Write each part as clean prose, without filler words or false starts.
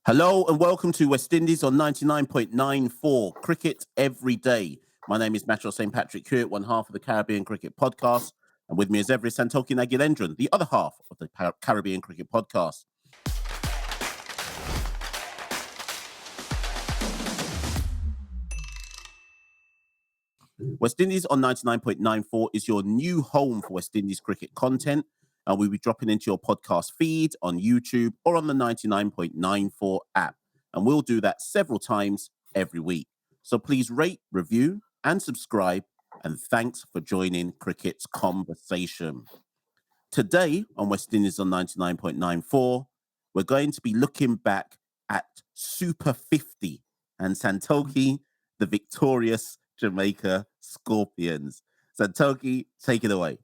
Hello and welcome to West Indies on 99.94 Cricket Every Day. My name is Matthew St. Patrick Hewitt, one half of the Caribbean Cricket Podcast. And with me as ever is Santoki Nagilendran, the other half of the Caribbean Cricket Podcast. West Indies on 99.94 is your new home for West Indies cricket content. And we'll be dropping into your podcast feed on YouTube or on the 99.94 app. And we'll do that several times every week. So please rate, review, and subscribe. And thanks for joining Cricket's conversation. Today on West Indies on 99.94, we're going to be looking back at Super 50 and Santoki, the victorious Jamaica Scorpions. Santoki, take it away.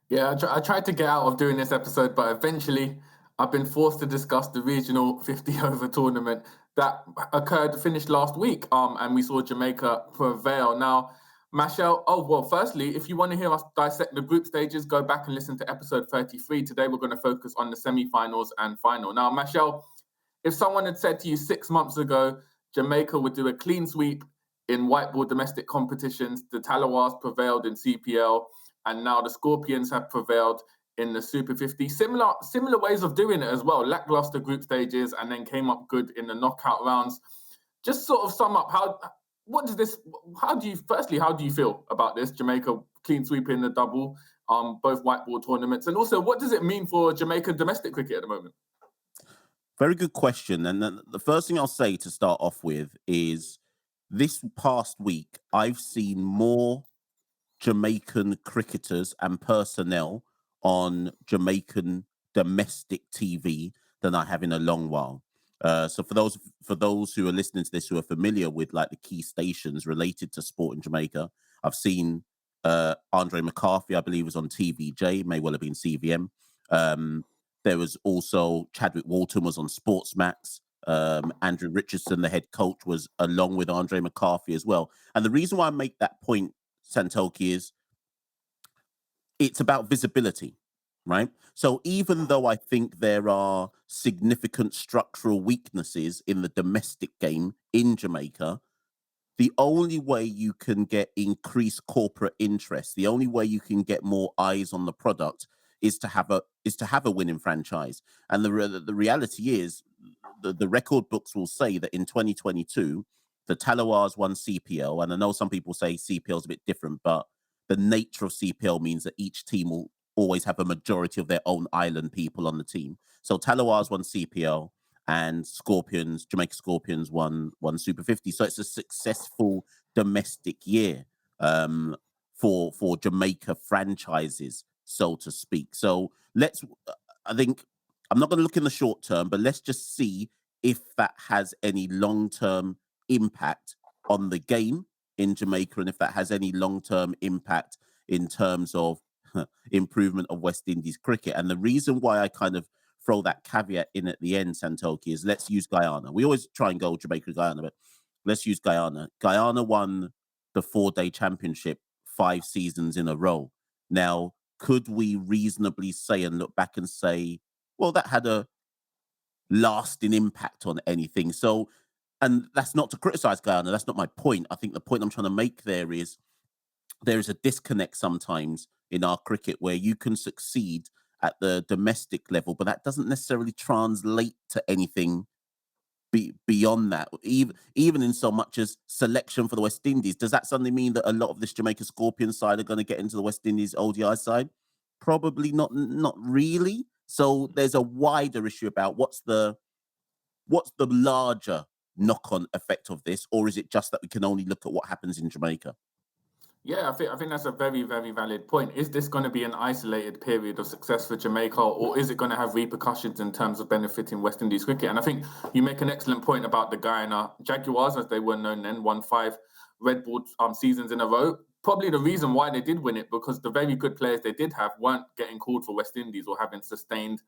Yeah, I tried to get out of doing this episode, but eventually I've been forced to discuss the regional 50-over tournament that finished last week, and we saw Jamaica prevail. Now, Machel, firstly, if you want to hear us dissect the group stages, go back and listen to episode 33. Today, we're going to focus on the semi-finals and final. Now, Machel, if someone had said to you 6 months ago, Jamaica would do a clean sweep in white ball domestic competitions, the Talawas prevailed in CPL, and now the Scorpions have prevailed in the Super 50. Similar ways of doing it as well. Lackluster group stages and then came up good in the knockout rounds. Just sort of sum up, how do you feel about this? Jamaica clean sweep in the double, both white ball tournaments. And also, what does it mean for Jamaica domestic cricket at the moment? Very good question. And then the first thing I'll say to start off with is this past week, I've seen more Jamaican cricketers and personnel on Jamaican domestic TV than I have in a long while. So for those who are listening to this who are familiar with like the key stations related to sport in Jamaica, I've seen Andre McCarthy, I believe, was on TVJ, may well have been CVM. There was also Chadwick Walton was on Sportsmax. Andrew Richardson, the head coach, was along with Andre McCarthy as well. And the reason why I make that point, Santoki, is it's about visibility, right? So even though I think there are significant structural weaknesses in the domestic game in Jamaica, the only way you can get increased corporate interest, the only way you can get more eyes on the product is to have a winning franchise. And the reality is the record books will say that in 2022, the Talawas won CPL. And I know some people say CPL is a bit different, but the nature of CPL means that each team will always have a majority of their own island people on the team. So Talawas won CPL and Jamaica Scorpions won Super 50. So it's a successful domestic year for Jamaica franchises, so to speak. So I think I'm not going to look in the short term, but let's just see if that has any long-term impact on the game in Jamaica and if that has any long-term impact in terms of improvement of West Indies cricket. And the reason why I kind of throw that caveat in at the end, Santoki, is let's use Guyana. We always try and go Jamaica, Guyana, but let's use Guyana. Guyana won the 4-day championship 5 seasons in a row. Now, could we reasonably say and look back and say, well, that had a lasting impact on anything? So, and that's not to criticize Guyana. That's not my point. I think the point I'm trying to make there is a disconnect sometimes in our cricket where you can succeed at the domestic level, but that doesn't necessarily translate to anything beyond that. Even in so much as selection for the West Indies, does that suddenly mean that a lot of this Jamaica Scorpion side are going to get into the West Indies ODI side? Probably not really. So there's a wider issue about what's the larger knock-on effect of this, or is it just that we can only look at what happens in Jamaica? Yeah, I think that's a very, very valid point. Is this going to be an isolated period of success for Jamaica, or is it going to have repercussions in terms of benefiting West Indies cricket? And I think you make an excellent point about the Guyana Jaguars, as they were known then, won 5 red ball seasons in a row. Probably the reason why they did win it, because the very good players they did have weren't getting called for West Indies or having sustained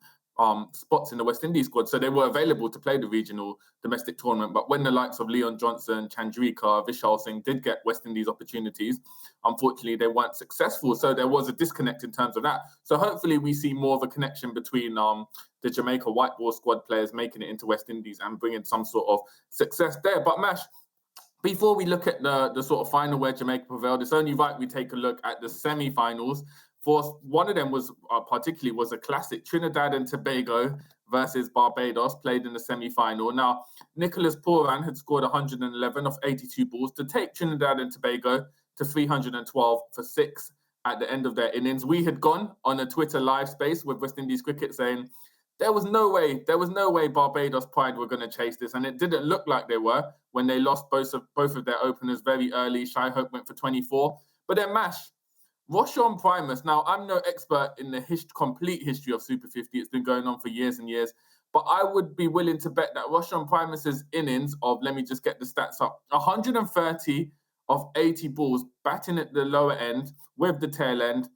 spots in the West Indies squad, so they were available to play the regional domestic tournament. But when the likes of Leon Johnson, Chandrika, Vishal Singh did get West Indies opportunities, unfortunately they weren't successful. So there was a disconnect in terms of that. So hopefully we see more of a connection between the Jamaica white ball squad players making it into West Indies and bringing some sort of success there. But Mash, before we look at the sort of final where Jamaica prevailed, it's only right we take a look at the semi-finals. For one of them was particularly was a classic, Trinidad and Tobago versus Barbados, played in the semi-final. Now, Nicholas Pooran had scored 111 off 82 balls to take Trinidad and Tobago to 312 for 6 at the end of their innings. We had gone on a Twitter live space with West Indies Cricket saying there was no way Barbados Pride were going to chase this, and it didn't look like they were when they lost both of their openers very early. Shai Hope went for 24, but then Mash, Roshan Primus. Now, I'm no expert in the complete history of Super 50. It's been going on for years and years, but I would be willing to bet that Roshan Primus's innings of, let me just get the stats up, 130 of 80 balls, batting at the lower end with the tail end,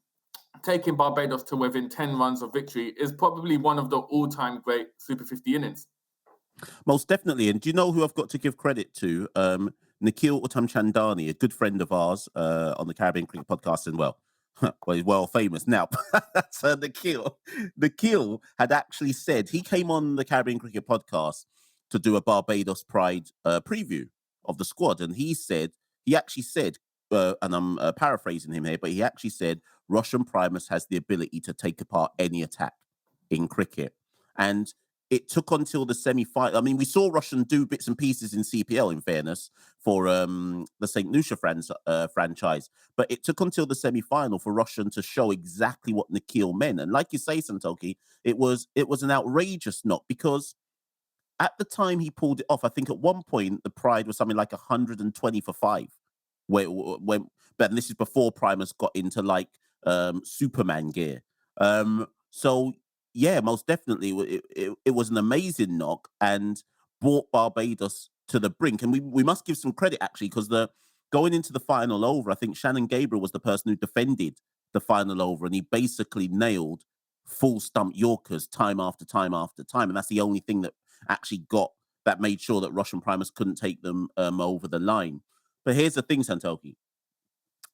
taking Barbados to within 10 runs of victory, is probably one of the all-time great Super 50 innings. Most definitely. And do you know who I've got to give credit to? Nikhil Uttamchandani, a good friend of ours on the Caribbean Cricket Podcast, and well, he's well famous now. That's Nikhil. Nikhil had actually said, he came on the Caribbean Cricket Podcast to do a Barbados Pride preview of the squad, and he actually said, and I'm paraphrasing him here, but he actually said, Roshan Primus has the ability to take apart any attack in cricket. And it took until the semi-final. I mean, we saw Roshan do bits and pieces in CPL, in fairness, for the St. Lucia franchise. But it took until the semi-final for Roshan to show exactly what Nikhil meant. And like you say, Santoki, it was an outrageous knock, because at the time he pulled it off, I think at one point the Pride was something like 120 for 5. But this is before Primus got into like Superman gear. So yeah, most definitely, it was an amazing knock and brought Barbados to the brink. And we must give some credit, actually, because going into the final over, I think Shannon Gabriel was the person who defended the final over, and he basically nailed full stump Yorkers time after time after time. And that's the only thing that actually made sure that Roshan Primus couldn't take them over the line. But here's the thing, Santoki.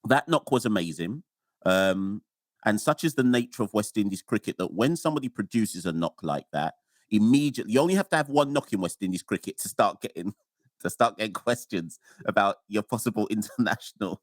That knock was amazing. And such is the nature of West Indies cricket that when somebody produces a knock like that, immediately, you only have to have one knock in West Indies cricket to start getting questions about your possible international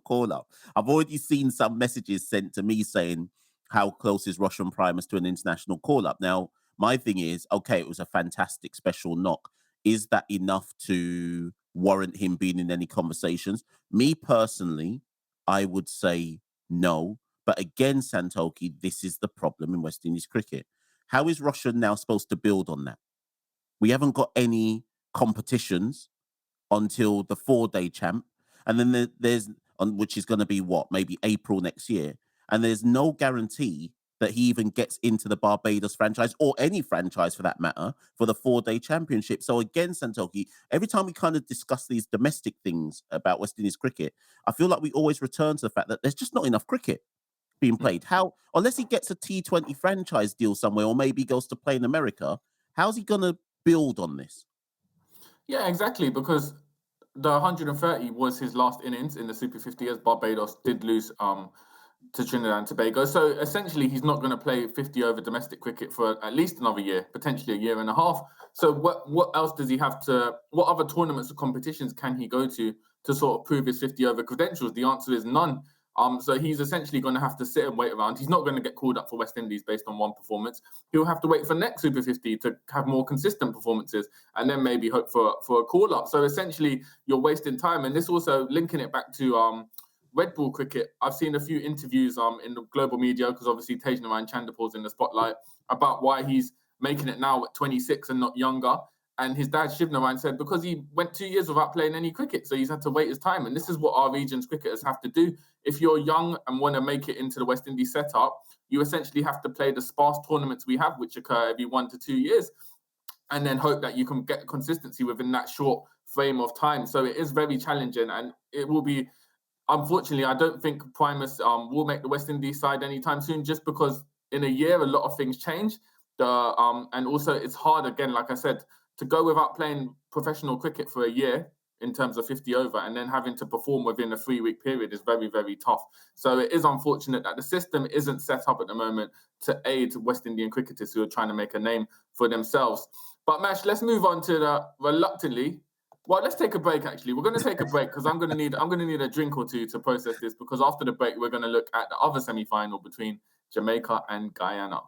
call up. I've already seen some messages sent to me saying, how close is Roshan Primus to an international call up? Now, my thing is, okay, it was a fantastic special knock. Is that enough to warrant him being in any conversations? Me personally, I would say no. But again, Santoki, this is the problem in West Indies cricket. How is Roshan now supposed to build on that? We haven't got any competitions until the 4-day champ. And then there's, which is going to be maybe April next year. And there's no guarantee that he even gets into the Barbados franchise, or any franchise for that matter, for the 4-day championship. So again, Santoki, every time we kind of discuss these domestic things about West Indies cricket, I feel like we always return to the fact that there's just not enough cricket being played. How, unless he gets a T20 franchise deal somewhere, or maybe goes to play in America, how's he going to build on this? Yeah, exactly, because the 130 was his last innings in the Super 50, as Barbados did lose to Trinidad and Tobago. So essentially, he's not going to play 50 over domestic cricket for at least another year, potentially a year and a half. So what else does he have to, what other tournaments or competitions can he go to sort of prove his 50 over credentials? The answer is none. So he's essentially going to have to sit and wait around. He's not going to get called up for West Indies based on one performance. He'll have to wait for next Super 50 to have more consistent performances, and then maybe hope for a call up. So essentially, you're wasting time. And this also linking it back to Red Bull cricket. I've seen a few interviews in the global media, because obviously Tagenarine Chanderpaul's in the spotlight, about why he's making it now at 26 and not younger. And his dad, Shivnarine, said because he went 2 years without playing any cricket, so he's had to wait his time. And this is what our region's cricketers have to do. If you're young and want to make it into the West Indies setup, you essentially have to play the sparse tournaments we have, which occur every 1 to 2 years, and then hope that you can get consistency within that short frame of time. So it is very challenging, and it will be, unfortunately, I don't think Primus will make the West Indies side anytime soon, just because in a year, a lot of things change. And also it's hard, again, like I said, to go without playing professional cricket for a year in terms of 50 over and then having to perform within a 3-week period is very, very tough. So it is unfortunate that the system isn't set up at the moment to aid West Indian cricketers who are trying to make a name for themselves. But Mash, let's move on to the reluctantly. Well, let's take a break. Actually, we're going to take a break because I'm going to need a drink or two to process this. Because after the break, we're going to look at the other semi-final between Jamaica and Guyana.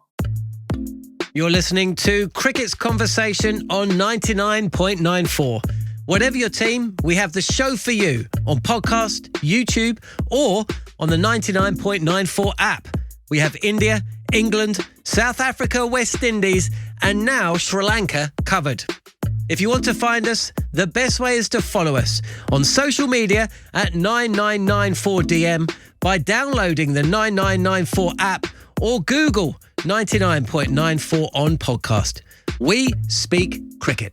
You're listening to Cricket's Conversation on 99.94. Whatever your team, we have the show for you on podcast, YouTube, or on the 99.94 app. We have India, England, South Africa, West Indies, and now Sri Lanka covered. If you want to find us, the best way is to follow us on social media at 9994DM by downloading the 9994 app or Google 99.94 on podcast. We speak cricket.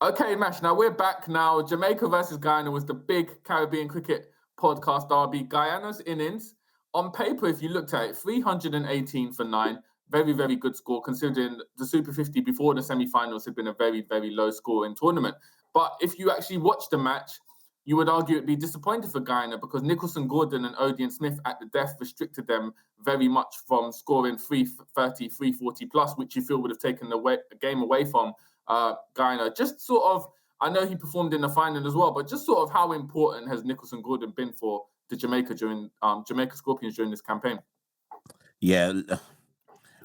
Okay, Mash, now we're back now. Jamaica versus Guyana was the big Caribbean cricket podcast derby. Guyana's innings, on paper, if you looked at it, 318 for 9. Very, very good score, considering the Super 50 before the semi-finals had been a very, very low score in tournament. But if you actually watch the match, you would argue it'd be disappointing for Guyana because Nicholson, Gordon and Odean Smith at the death restricted them very much from scoring 330, 340 plus, which you feel would have taken the game away from Guyana. Just sort of, I know he performed in the final as well, but just sort of how important has Nicholson Gordon been for the Jamaica Scorpions during this campaign? Yeah,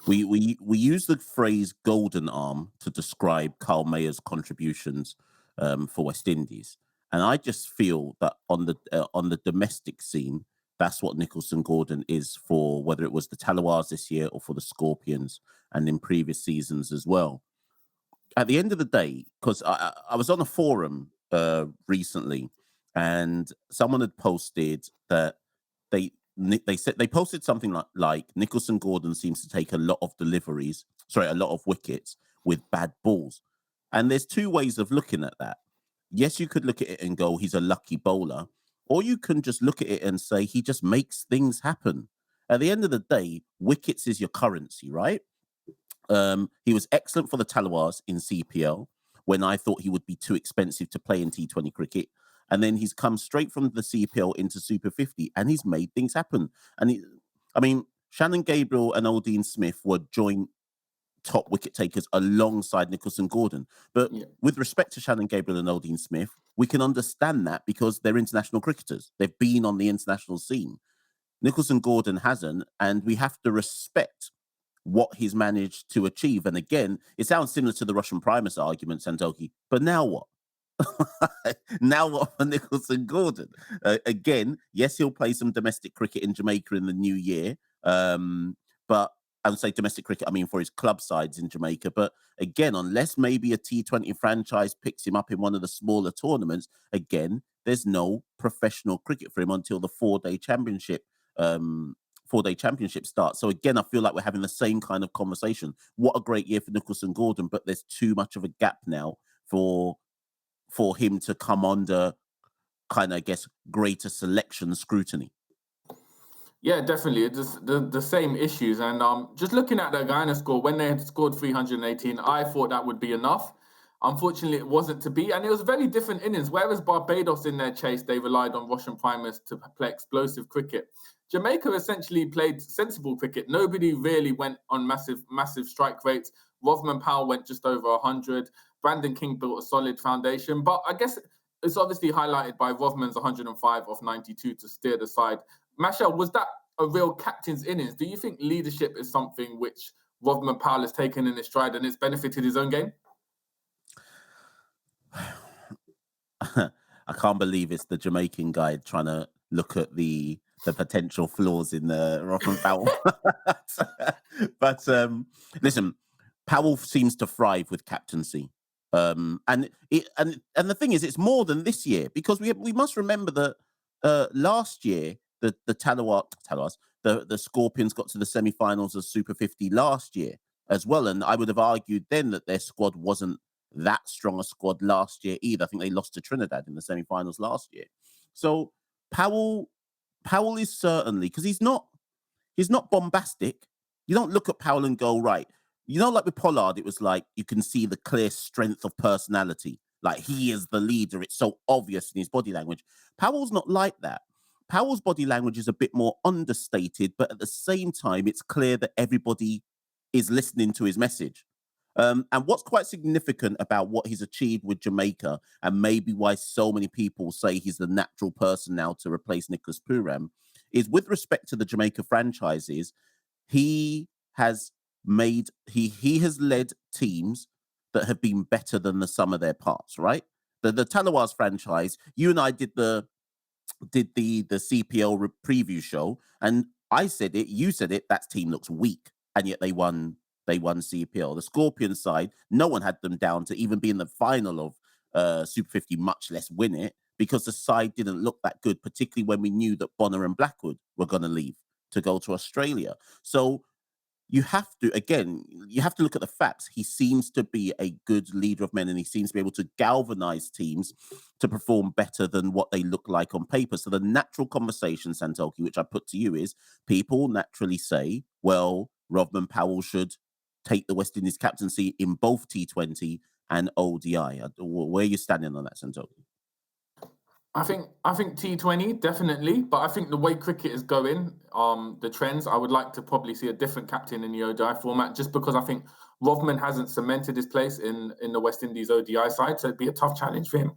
we use the phrase golden arm to describe Carl Mayer's contributions for West Indies. And I just feel that on the domestic scene, that's what Nicholson Gordon is for, whether it was the Talawars this year or for the Scorpions and in previous seasons as well. At the end of the day, because I was on a forum recently and someone had posted that they said they posted something like Nicholson Gordon seems to take a lot of wickets with bad balls. And there's two ways of looking at that. Yes, you could look at it and go, he's a lucky bowler, or you can just look at it and say he just makes things happen. At the end of the day, wickets is your currency, right? He was excellent for the Talawars in CPL when I thought he would be too expensive to play in T20 cricket. And then he's come straight from the CPL into Super 50 and he's made things happen. And Shannon Gabriel and Odean Smith were joint top wicket takers alongside Nicholson Gordon. But with respect to Shannon Gabriel and Odean Smith, we can understand that because they're international cricketers. They've been on the international scene. Nicholson Gordon hasn't, and we have to respect what he's managed to achieve. And again, it sounds similar to the Russian Primus argument, Santoki, but now what? Now what for Nicholson Gordon? Again, yes, he'll play some domestic cricket in Jamaica in the new year, but I would say domestic cricket, I mean for his club sides in Jamaica. But again, unless maybe a T20 franchise picks him up in one of the smaller tournaments, again, there's no professional cricket for him until the four-day championship starts. So again, I feel like we're having the same kind of conversation. What a great year for Nicholson Gordon, but there's too much of a gap now for him to come under kind of, I guess, greater selection scrutiny. Yeah, definitely. It's the same issues. And just looking at the Guyana score, when they had scored 318, I thought that would be enough. Unfortunately, it wasn't to be. And it was very different innings. Whereas Barbados in their chase, they relied on Russian Primus to play explosive cricket. Jamaica essentially played sensible cricket. Nobody really went on massive strike rates. Rothman Powell went just over 100. Brandon King built a solid foundation. But I guess it's obviously highlighted by Rothman's 105 off 92 to steer the side. Mashal, was that a real captain's innings? Do you think leadership is something which Rothman Powell has taken in his stride and it's benefited his own game? I can't believe it's the Jamaican guy trying to look at the potential flaws in the Rothman Powell. But listen, Powell seems to thrive with captaincy. And the thing is, it's more than this year because we must remember that last year the Talawars, the Scorpions got to the semi-finals of Super 50 last year as well, and I would have argued then that their squad wasn't that strong a squad last year either. I think they lost to Trinidad in the semi-finals last year. So Powell is certainly, because he's not He's not bombastic. You don't look at Powell and go, right. Like with Pollard, it was like you can see the clear strength of personality. Like he is the leader. It's so obvious in his body language. Powell's not like that. Powell's body language is a bit more understated, but at the same time, it's clear that everybody is listening to his message. And what's quite significant about what he's achieved with Jamaica, and maybe why so many people say he's the natural person now to replace Nicholas Pooran, is with respect to the Jamaica franchises, he has led teams that have been better than the sum of their parts, right? The Talawahs franchise, you and I did the CPL preview show, and I said it, you said it, that team looks weak, and yet they won CPL. The Scorpion side, no one had them down to even be in the final of Super 50, much less win it, because the side didn't look that good, particularly when we knew that Bonner and Blackwood were going to leave to go to Australia. So you have to look at the facts. He seems to be a good leader of men, and he seems to be able to galvanize teams to perform better than what they look like on paper. So the natural conversation, Santoki, which I put to you, is people naturally say, well, Rodman Powell should take the West Indies captaincy in both T20 and ODI. Where are you standing on that, Santoki? I think T20 definitely, but I think the way cricket is going, the trends, I would like to probably see a different captain in the ODI format, just because I think Rodman hasn't cemented his place in the West Indies ODI side, so it'd be a tough challenge for him.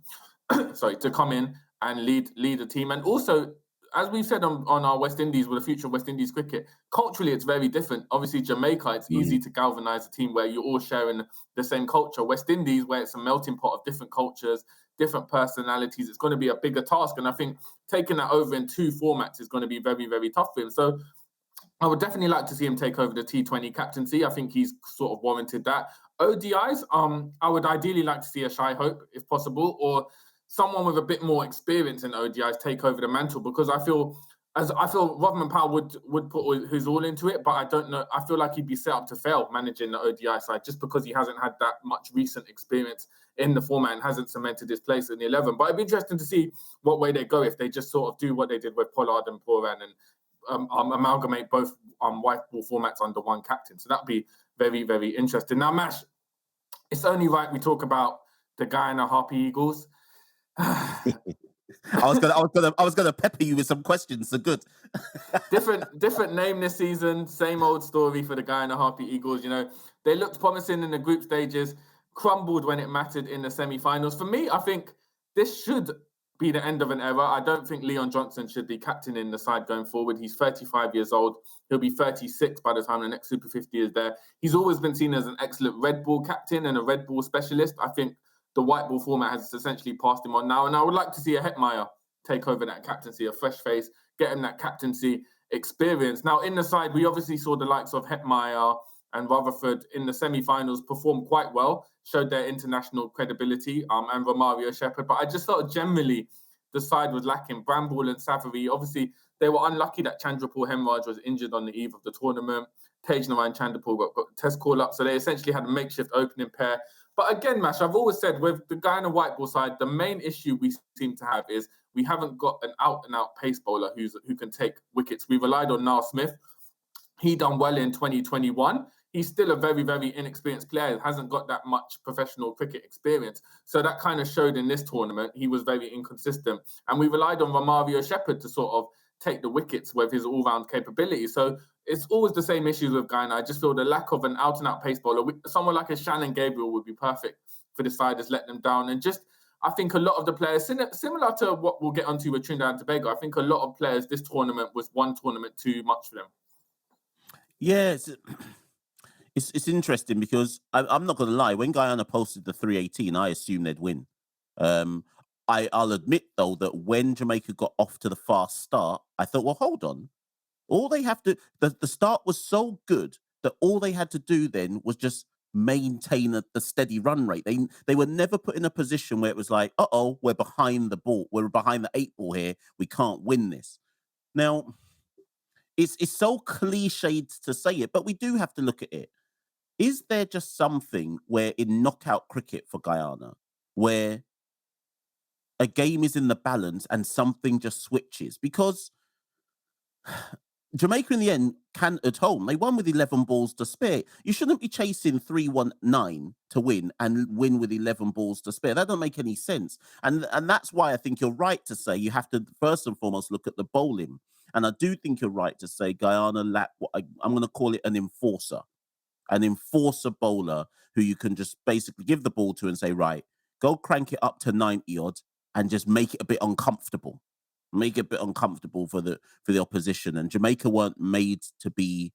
To come in and lead a team, and also, as we've said on our West Indies, with the future of West Indies cricket, culturally it's very different. Obviously, Jamaica, it's easy to galvanise a team where you're all sharing the same culture. West Indies, where it's a melting pot of different cultures, different personalities, it's going to be a bigger task. And I think taking that over in two formats is going to be very, very tough for him. So I would definitely like to see him take over the T20 captaincy. I think he's sort of warranted that. ODIs, I would ideally like to see a Shai Hope, if possible, or someone with a bit more experience in ODIs take over the mantle, because I feel Rodman Powell would put his all into it, but I don't know. I feel like he'd be set up to fail managing the ODI side, just because he hasn't had that much recent experience in the format and hasn't cemented his place in the 11. But it'd be interesting to see what way they go, if they just sort of do what they did with Pollard and Pooran and amalgamate both white ball formats under one captain. So that'd be very, very interesting. Now, Mash, it's only right we talk about the Guyana Harpy Eagles. I was gonna pepper you with some questions. So good. different name this season, same old story for the Guyana Harpy Eagles. You know, they looked promising in the group stages, crumbled when it mattered in the semi-finals. For me, I think this should be the end of an era. I don't think Leon Johnson should be captaining the side going forward. He's 35 years old. He'll be 36 by the time the next Super 50 is there. He's always been seen as an excellent red ball captain and a red ball specialist. I think the white ball format has essentially passed him on now. And I would like to see a Hetmeyer take over that captaincy, a fresh face, get him that captaincy experience. Now, in the side, we obviously saw the likes of Hetmeyer and Rutherford in the semi-finals perform quite well, showed their international credibility, and Romario Shepherd. But I just thought generally the side was lacking. Bramble and Savary, obviously, they were unlucky that Chandrapal Hemraj was injured on the eve of the tournament. Tej Narayan Chandrapal got a test call up, so they essentially had a makeshift opening pair. But again, Mash, I've always said with the Guyana white ball side, the main issue we seem to have is we haven't got an out-and-out pace bowler who can take wickets. We relied on Niall Smith. He done well in 2021. He's still a very, very inexperienced player. Hasn't got that much professional cricket experience. So that kind of showed in this tournament. He was very inconsistent. And we relied on Romario Shepherd to sort of take the wickets with his all-round capability. So it's always the same issues with Guyana. I just feel the lack of an out-and-out pace bowler. Someone like a Shannon Gabriel would be perfect for the side, has let them down. And just, I think a lot of the players, similar to what we'll get onto with Trinidad and Tobago, I think a lot of players, this tournament was one tournament too much for them. Yeah, it's interesting because I'm not going to lie. When Guyana posted the 318, I assumed they'd win. I'll admit, though, that when Jamaica got off to the fast start, I thought, well, hold on. All they have to, the start was so good that all they had to do then was just maintain the steady run rate. They were never put in a position where it was like, uh-oh, we're behind the ball. We're behind the 8 ball here. We can't win this. Now, it's so cliched to say it, but we do have to look at it. Is there just something where in knockout cricket for Guyana, where a game is in the balance and something just switches? Because Jamaica in the end can at home. They won with 11 balls to spare. You shouldn't be chasing 3-1-9 to win and win with 11 balls to spare. That doesn't make any sense. And that's why I think you're right to say you have to first and foremost look at the bowling. And I do think you're right to say Guyana lacked what I'm going to call it an enforcer bowler who you can just basically give the ball to and say, right, go crank it up to 90 odd and just make it a bit uncomfortable. Make it a bit uncomfortable for the opposition. And Jamaica weren't made to be,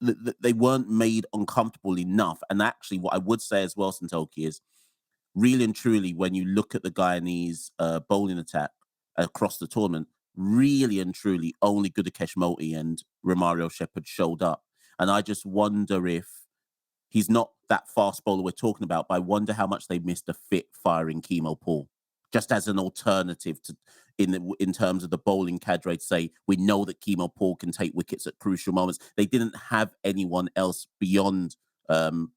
they weren't made uncomfortable enough. And actually, what I would say as well, Santoki, is really and truly, when you look at the Guyanese bowling attack across the tournament, really and truly, only Gudakesh Moti and Romario Shepherd showed up. And I just wonder if he's not that fast bowler we're talking about, but I wonder how much they missed a fit firing Chemo Paul, just as an alternative to in terms of the bowling cadre to say, we know that Chemo Paul can take wickets at crucial moments. They didn't have anyone else beyond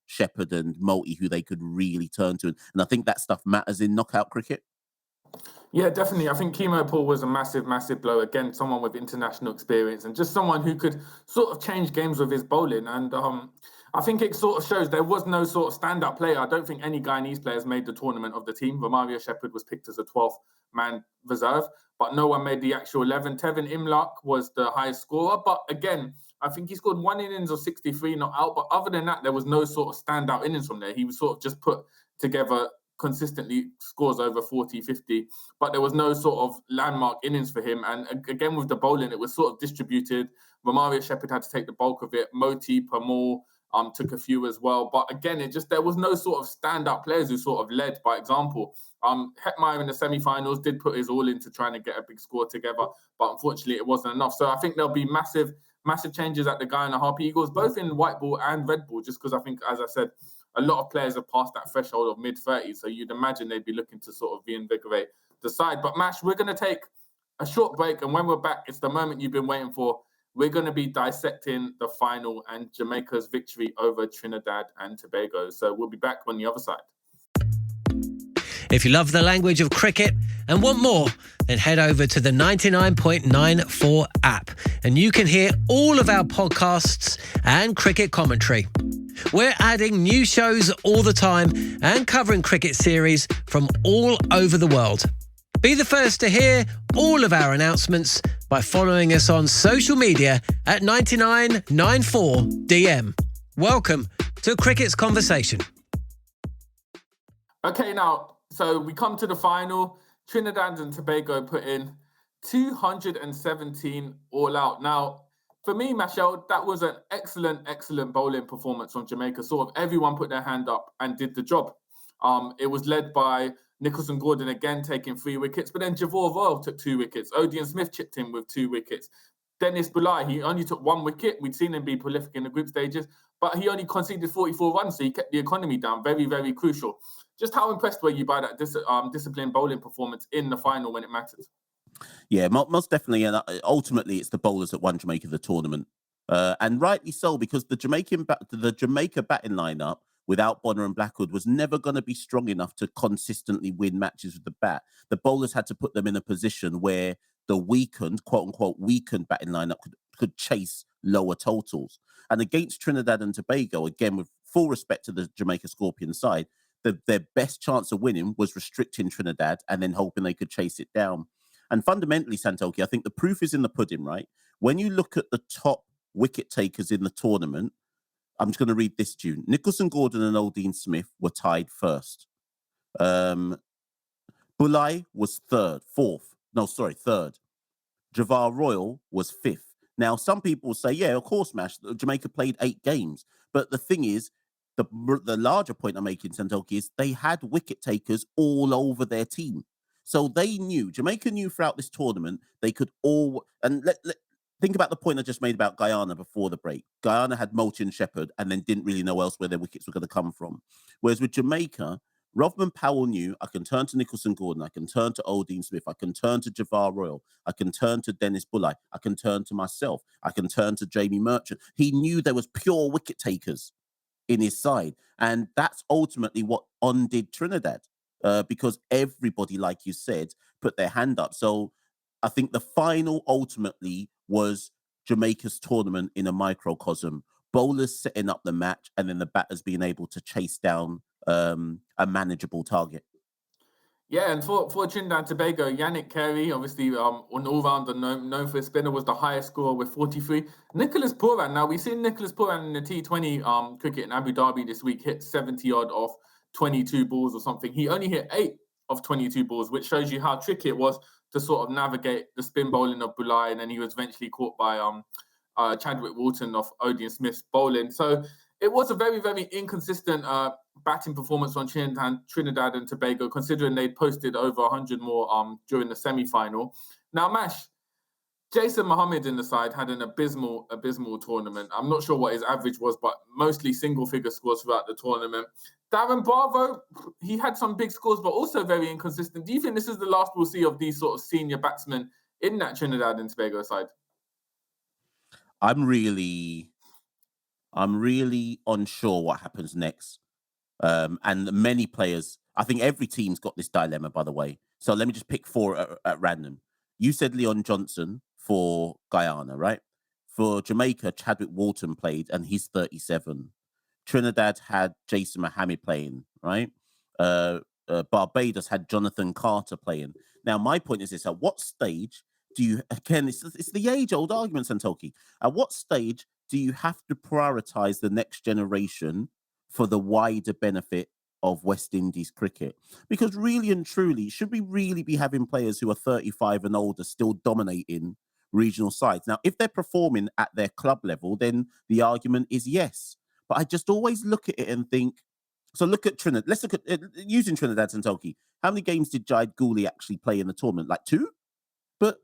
Shepherd and Moti who they could really turn to. And I think that stuff matters in knockout cricket. Yeah, definitely. I think Chemo Paul was a massive, massive blow. Again, someone with international experience and just someone who could sort of change games with his bowling. And I think it sort of shows there was no sort of stand-up player. I don't think any Guyanese players made the tournament of the team. Romario Shepherd was picked as a 12th man reserve, but no one made the actual 11. Tevin Imlach was the highest scorer. But again, I think he scored one innings of 63 not out. But other than that, there was no sort of standout innings from there. He was sort of just put together consistently scores over 40, 50, but there was no sort of landmark innings for him. And again, with the bowling, it was sort of distributed. Romario Shepherd had to take the bulk of it. Moti, Pamal took a few as well. But again, there was no sort of standout players who sort of led by example. Hetmeyer in the semi-finals did put his all into trying to get a big score together, but unfortunately it wasn't enough. So I think there'll be massive changes at the Guyana Harpy Eagles, both in white ball and red ball, just because I think, as I said, a lot of players have passed that threshold of mid-30s, so you'd imagine they'd be looking to sort of reinvigorate the side. But Mash, we're going to take a short break, and when we're back, it's the moment you've been waiting for. We're going to be dissecting the final and Jamaica's victory over Trinidad and Tobago. So we'll be back on the other side. If you love the language of cricket and want more, then head over to the 99.94 app, and you can hear all of our podcasts and cricket commentary. We're adding new shows all the time and covering cricket series from all over the world. Be the first to hear all of our announcements by following us on social media at 9994DM. Welcome to Cricket's Conversation. Okay, now, so we come to the final. Trinidad and Tobago put in 217 all out. Now, for me, Machel, that was an excellent bowling performance from Jamaica. Sort of everyone put their hand up and did the job. It was led by Nicholson Gordon again taking 3 wickets, but then Javor Royal took 2 wickets. Odean Smith chipped in with 2 wickets. Dennis Bulai, he only took 1 wicket. We'd seen him be prolific in the group stages, but he only conceded 44 runs, so he kept the economy down. Very, very crucial. Just how impressed were you by that disciplined bowling performance in the final when it mattered? Yeah, most definitely. And ultimately, it's the bowlers that won Jamaica the tournament. And rightly so, because the Jamaica batting lineup without Bonner and Blackwood was never going to be strong enough to consistently win matches with the bat. The bowlers had to put them in a position where the weakened, quote unquote, weakened batting lineup could chase lower totals. And against Trinidad and Tobago, again, with full respect to the Jamaica Scorpion side, their best chance of winning was restricting Trinidad and then hoping they could chase it down. And fundamentally, Santoki, I think the proof is in the pudding, right? When you look at the top wicket takers in the tournament, I'm just going to read this to you. Nicholson Gordon and Odean Smith were tied first. Bulai was third. Javor Royal was 5th. Now, some people say, yeah, of course, Mash, Jamaica played 8 games. But the thing is, the larger point I'm making, Santoki, is they had wicket takers all over their team. So Jamaica knew throughout this tournament, they could all, and think about the point I just made about Guyana before the break. Guyana had Moti and Shepherd and then didn't really know else where their wickets were going to come from. Whereas with Jamaica, Rovman Powell knew, I can turn to Nicholson Gordon, I can turn to Odean Smith, I can turn to Javor Royal, I can turn to Dennis Bulai, I can turn to myself, I can turn to Jamie Merchant. He knew there was pure wicket takers in his side. And that's ultimately what undid Trinidad. Because everybody, like you said, put their hand up. So I think the final ultimately was Jamaica's tournament in a microcosm. Bowlers setting up the match, and then the batters being able to chase down a manageable target. Yeah, and for Trinidad and Tobago, Yannick Carey, obviously an all-rounder known for his spinner, was the highest scorer with 43. Nicholas Pooran, now we've seen Nicholas Pooran in the T20 cricket in Abu Dhabi this week hit 70-odd off 22 balls or something. He only hit 8 of 22 balls, which shows you how tricky it was to sort of navigate the spin bowling of Bulai, and then he was eventually caught by Chadwick Walton of Odean Smith's bowling. So it was a very, very inconsistent batting performance on Trinidad and Tobago, considering they'd posted over 100 more during the semi-final. Now, Mash, Jason Mohammed in the side had an abysmal tournament. I'm not sure what his average was, but mostly single-figure scores throughout the tournament. Darren Bravo, he had some big scores, but also very inconsistent. Do you think this is the last we'll see of these sort of senior batsmen in that Trinidad and Tobago side? I'm really unsure what happens next. And many players, I think every team's got this dilemma, by the way. So let me just pick 4 at random. You said Leon Johnson for Guyana, right? For Jamaica, Chadwick Walton played, and he's 37. Trinidad had Jason Mohammed playing, right? Barbados had Jonathan Carter playing. Now, my point is this: at what stage do you, again, it's the age-old argument, Santoki. At what stage do you have to prioritize the next generation for the wider benefit of West Indies cricket? Because really and truly, should we really be having players who are 35 and older still dominating regional sides? Now, if they're performing at their club level, then the argument is yes. But I just always look at it and think, so look at Trinidad. Let's look at using Trinidad and Tobago. How many games did Jide Gooley actually play in the tournament? Like 2? But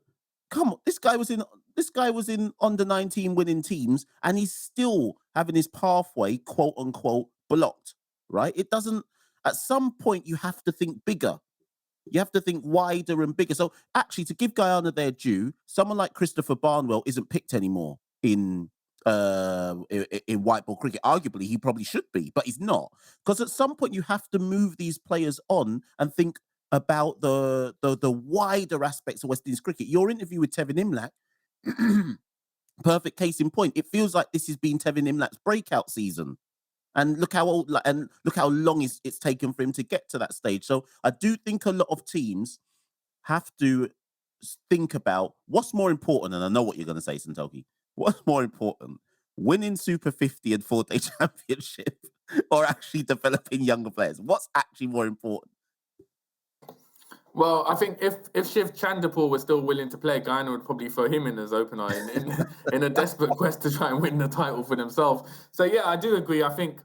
come on, this guy was in under 19 winning teams, and he's still having his pathway, quote unquote, blocked, right? It doesn't, at some point, you have to think bigger. You have to think wider and bigger. So actually, to give Guyana their due, someone like Christopher Barnwell isn't picked anymore in white ball cricket. Arguably, he probably should be, but he's not. Because at some point, you have to move these players on and think about the wider aspects of West Indies cricket. Your interview with Tevin Imlach, perfect case in point. It feels like this has been Tevin Imlach's breakout season. And look how old, and look how long it's taken for him to get to that stage. So I do think a lot of teams have to think about what's more important. And I know what you're going to say, Santoki. What's more important, winning Super 50 and 4-day championship, or actually developing younger players? What's actually more important? Well, I think if Shiv Chandapur was still willing to play, Guyana would probably throw him in as opener in a desperate quest to try and win the title for themselves. So yeah, I do agree. I think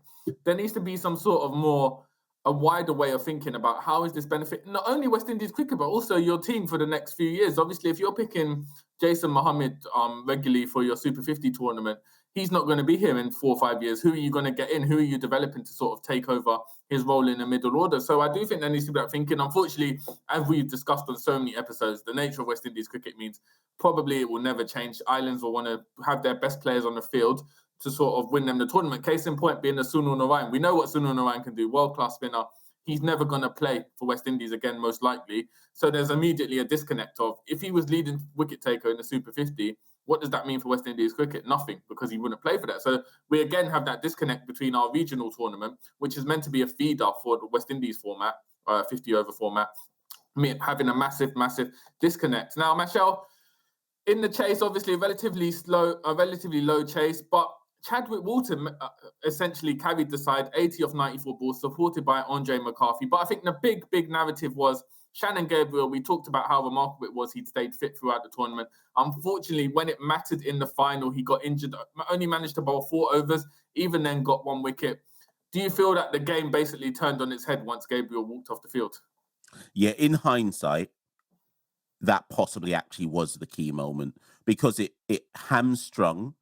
there needs to be some sort of a wider way of thinking about how is this benefit not only West Indies cricket, but also your team for the next few years. Obviously, if you're picking Jason Mohammed regularly for your Super 50 tournament, he's not going to be here in 4 or 5 years. Who are you going to get in? Who are you developing to sort of take over his role in the middle order? So I do think there needs to be that thinking. Unfortunately, as we've discussed on so many episodes, the nature of West Indies cricket means probably it will never change. Islands will want to have their best players on the field to sort of win them the tournament. Case in point being the Sunil Narayan. We know what Sunil Narayan can do, world-class spinner. He's never going to play for West Indies again, most likely. So there's immediately a disconnect of, if he was leading wicket taker in the Super 50, what does that mean for West Indies cricket? Nothing, because he wouldn't play for that. So we again have that disconnect between our regional tournament, which is meant to be a feeder for the West Indies format, 50-over format, having a massive disconnect. Now, Machel, in the chase, obviously a relatively low chase, but Chadwick Walton essentially carried the side, 80 of 94 balls, supported by Andre McCarthy. But I think the big narrative was Shannon Gabriel. We talked about how remarkable it was he'd stayed fit throughout the tournament. Unfortunately, when it mattered in the final, he got injured, only managed to bowl 4 overs, even then got 1 wicket. Do you feel that the game basically turned on its head once Gabriel walked off the field? Yeah, in hindsight, that possibly actually was the key moment, because it hamstrung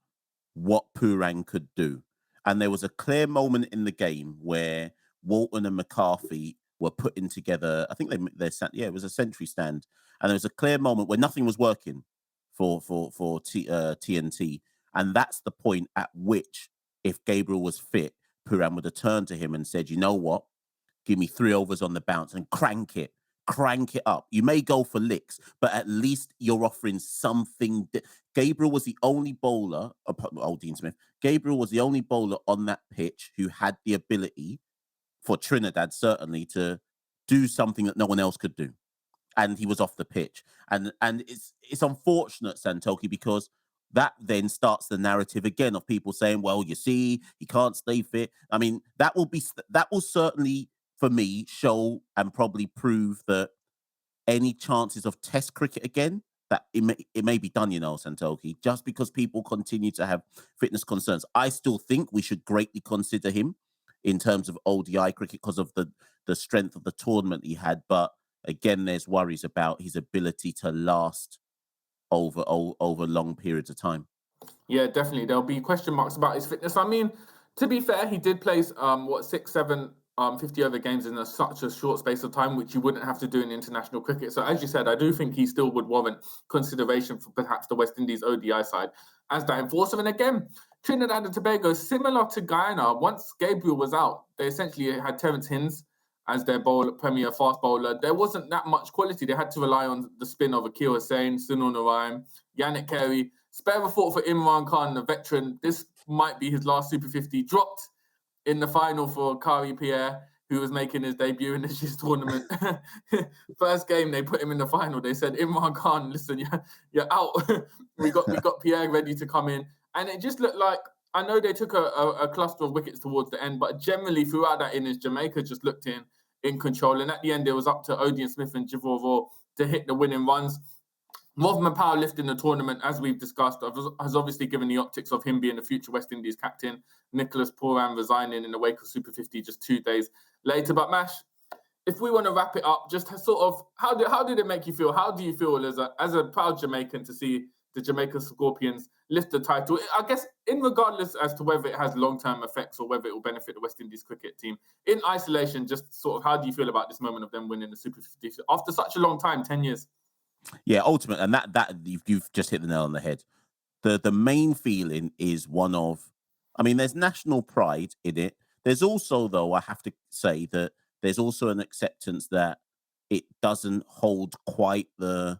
what Pooran could do. And there was a clear moment in the game where Walton and McCarthy were putting together, I think it was a century stand. And there was a clear moment where nothing was working for TNT. And that's the point at which, if Gabriel was fit, Pooran would have turned to him and said, you know what? Give me 3 overs on the bounce and crank it. crank it up. You may go for licks, but at least you're offering something. Gabriel was the only bowler, Dean Smith, Gabriel was the only bowler on that pitch who had the ability, for Trinidad certainly, to do something that no one else could do. And he was off the pitch. And it's unfortunate, Santoki, because that then starts the narrative again of people saying, well, you see, he can't stay fit. I mean, that will certainly, for me, show and probably prove that any chances of Test cricket again, that it may be done, Santoki, just because people continue to have fitness concerns. I still think we should greatly consider him in terms of ODI cricket because of the strength of the tournament he had. But again, there's worries about his ability to last over long periods of time. Yeah, definitely. There'll be question marks about his fitness. I mean, to be fair, he did play 6, 7 50-over games in such a short space of time, which you wouldn't have to do in international cricket. So as you said, I do think he still would warrant consideration for perhaps the West Indies ODI side as that enforcer. And again, Trinidad and Tobago, similar to Guyana, once Gabriel was out, they essentially had Terence Hinds as their premier fast bowler. There wasn't that much quality. They had to rely on the spin of Akil Hussain, Sunil Narayan, Yannick Carey. Spare a thought for Imran Khan, the veteran. This might be his last Super 50. Dropped in the final for Kari Pierre, who was making his debut in this year's tournament. First game, they put him in the final. They said, Imran Khan, listen, you're out. we got Pierre ready to come in. And it just looked like, I know they took a cluster of wickets towards the end, but generally throughout that innings, Jamaica just looked in control. And at the end, it was up to Odean Smith and Jivorvo to hit the winning runs. Rovman Power lifting the tournament, as we've discussed, has obviously given the optics of him being the future West Indies captain. Nicholas Pooran resigning in the wake of Super 50 just 2 days later. But Mash, if we want to wrap it up, just sort of, how did it make you feel? How do you feel as a proud Jamaican to see the Jamaica Scorpions lift the title? I guess, in regardless as to whether it has long-term effects or whether it will benefit the West Indies cricket team, in isolation, just sort of how do you feel about this moment of them winning the Super 50 after such a long time, 10 years? Yeah, ultimately, and that you've just hit the nail on the head. The main feeling is one of, I mean, there's national pride in it. There's also, though, I have to say that there's also an acceptance that it doesn't hold quite the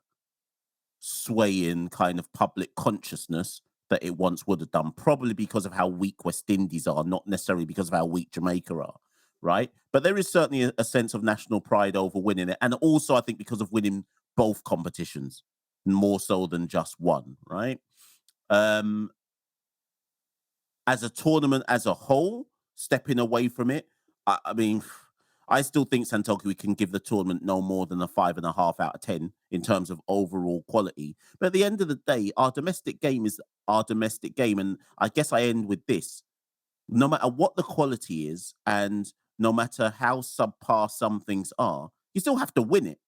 swaying kind of public consciousness that it once would have done, probably because of how weak West Indies are, not necessarily because of how weak Jamaica are, right? But there is certainly a sense of national pride over winning it. And also, I think, because of winning both competitions, more so than just one, right? As a tournament as a whole, stepping away from it, I mean, I still think, Santoki, we can give the tournament no more than a 5.5 out of 10 in terms of overall quality. But at the end of the day, our domestic game is our domestic game. And I guess I end with this. No matter what the quality is, and no matter how subpar some things are, you still have to win it.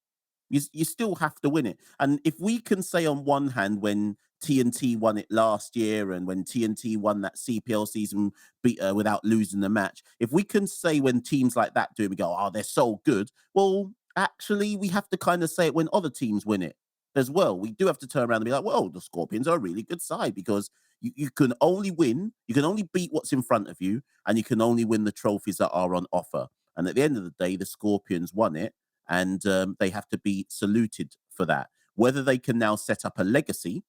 You still have to win it. And if we can say on one hand, when TNT won it last year and when TNT won that CPL season without losing the match, if we can say when teams like that do it, we go, oh, they're so good. Well, actually, we have to kind of say it when other teams win it as well. We do have to turn around and be like, well, the Scorpions are a really good side, because you can only win, you can only beat what's in front of you, and you can only win the trophies that are on offer. And at the end of the day, the Scorpions won it. And they have to be saluted for that. Whether they can now set up a legacy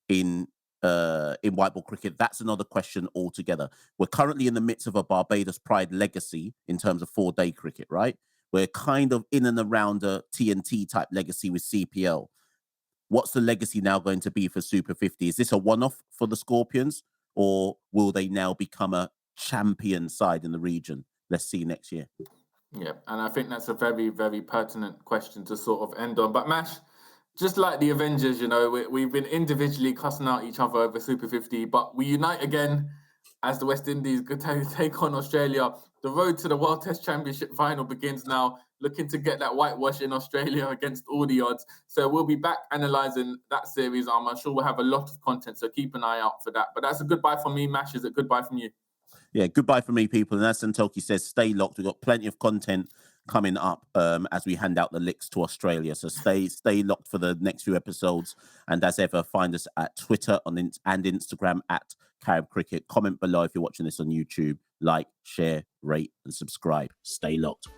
in white ball cricket, that's another question altogether. We're currently in the midst of a Barbados Pride legacy in terms of 4-day cricket, right? We're kind of in and around a TNT type legacy with CPL. What's the legacy now going to be for Super 50? Is this a one-off for the Scorpions, or will they now become a champion side in the region? Let's see next year. Yeah, and I think that's a very, very pertinent question to sort of end on. But Mash, just like the Avengers, we've been individually cussing out each other over Super 50, but we unite again as the West Indies take on Australia. The road to the World Test Championship final begins now, looking to get that whitewash in Australia against all the odds. So we'll be back analysing that series. I'm sure we'll have a lot of content, so keep an eye out for that. But that's a goodbye from me, Mash. Is it goodbye from you? Yeah, goodbye from me, people. And as Santoki says, stay locked. We've got plenty of content coming up as we hand out the licks to Australia. So stay locked for the next few episodes. And as ever, find us at Twitter and Instagram at Carib Cricket. Comment below if you're watching this on YouTube. Like, share, rate, and subscribe. Stay locked.